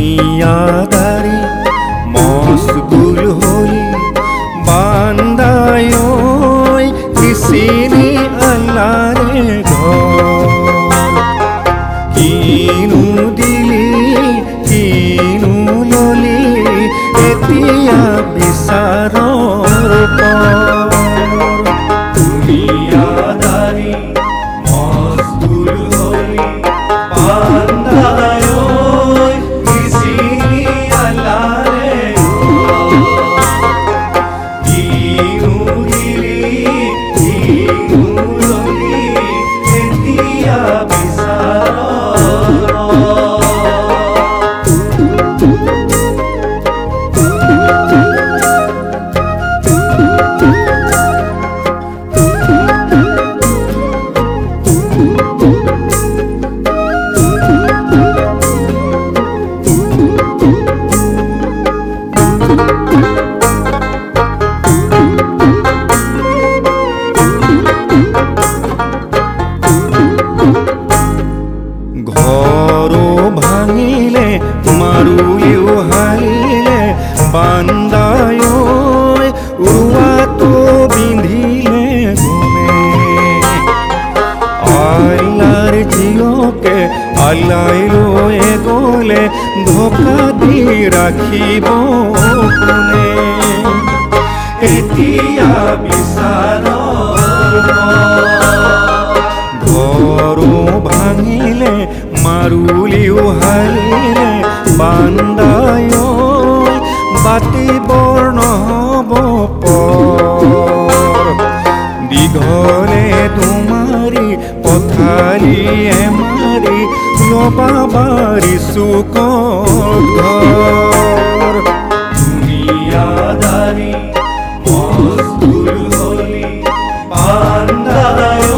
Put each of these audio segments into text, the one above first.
दुनियादारी मशगुल होई बांदाय किसिनी अल्लाहरे घर किनु दिली किनु लली एतिया बिचारर पर दुनियादारी मशगुल होई बांदाय ভাঙিলে মাৰুলিও হালিলে বান্দায় উৰুৱাটো বিন্ধিলে গুমে আল্লাহৰ জিয়কে আল্লাই লৈ গ'লে ধোকা দি ৰাখিব কোনে এতিয়া বিচাৰৰ ঘৰো ভাঙিলে মাৰুলিও হালিলে বান্দায় বাতিবৰ নহ'ব পৰ দীঘলে তোমাৰি পথালিয়ে মাৰি ল'বা বাৰিছো ঘৰ দুনিয়াদাৰী মশগুল হলি বান্দায়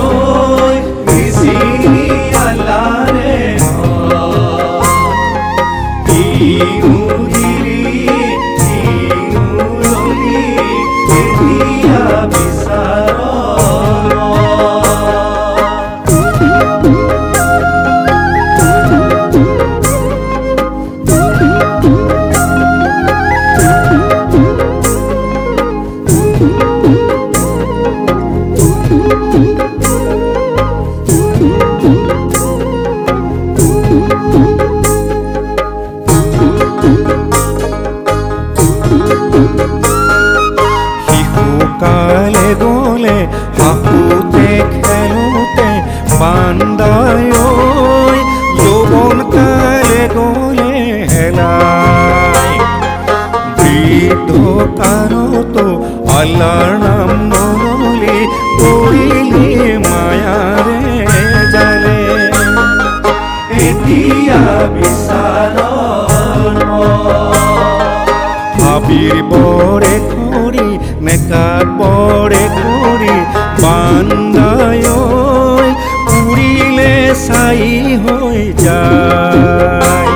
শিশুকালে গ'লে হাঁহোতে খেলোতে বান্দায় যৌৱনকালে গ'লে হেলাই বৃদ্ধ কালতো আল্লাহৰ নাম নললি পৰিলি মায়াৰে জালে এতিয়া বিচাৰৰ ভাবিৰ বৰে কৰি নেকাত বৰে কৰি বান্দায় পুৰিলে ছাই হৈ যায়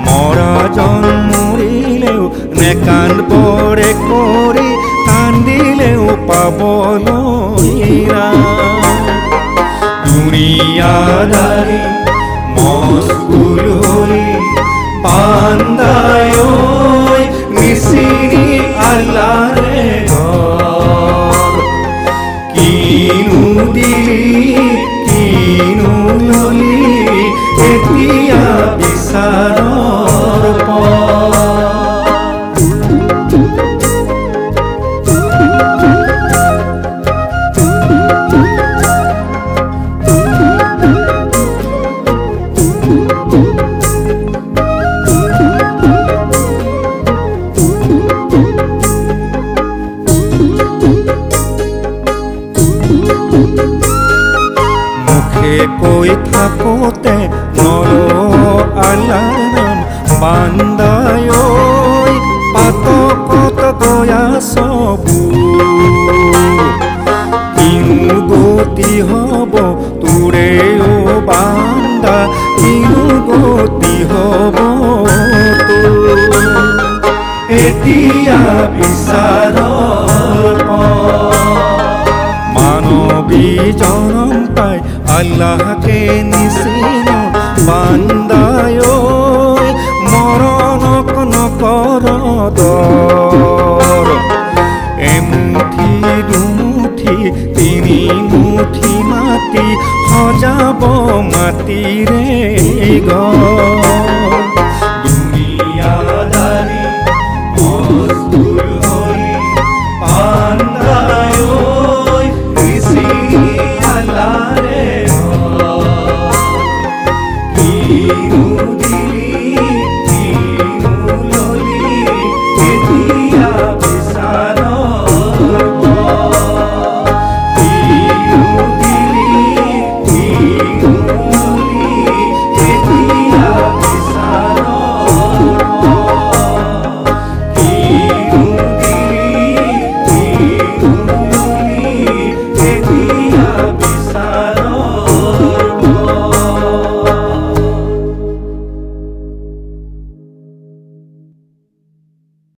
মৰাজন মৰিলেও নেকাত বৰে কৰি কান্দিলেও পাবলৈ দুনিয়াদাৰী মশগুল হলি বান্দায় মিচিৰি আল্লাহৰে ঘৰ কিনো দিলি কিনো ললি এতিয়া বিচাৰৰ পৰ মুখে কৈ থাকোতে নৰ আল্লাহৰ নাম বান্দাই ঐ পাতকত গয়া সবু কিনো গতি হব তোৰে ও বান্দা কিনো গতি হব তোৰ এতিয়া বিচাৰৰ মানৱী জনম পাই আল্লাহকে নিচিন বান্দাই ঐ মৰণক নকৰ দৰ এমুঠি দুমুঠি তিনি মুঠি মাটি সজাব মাটিৰে ঘৰ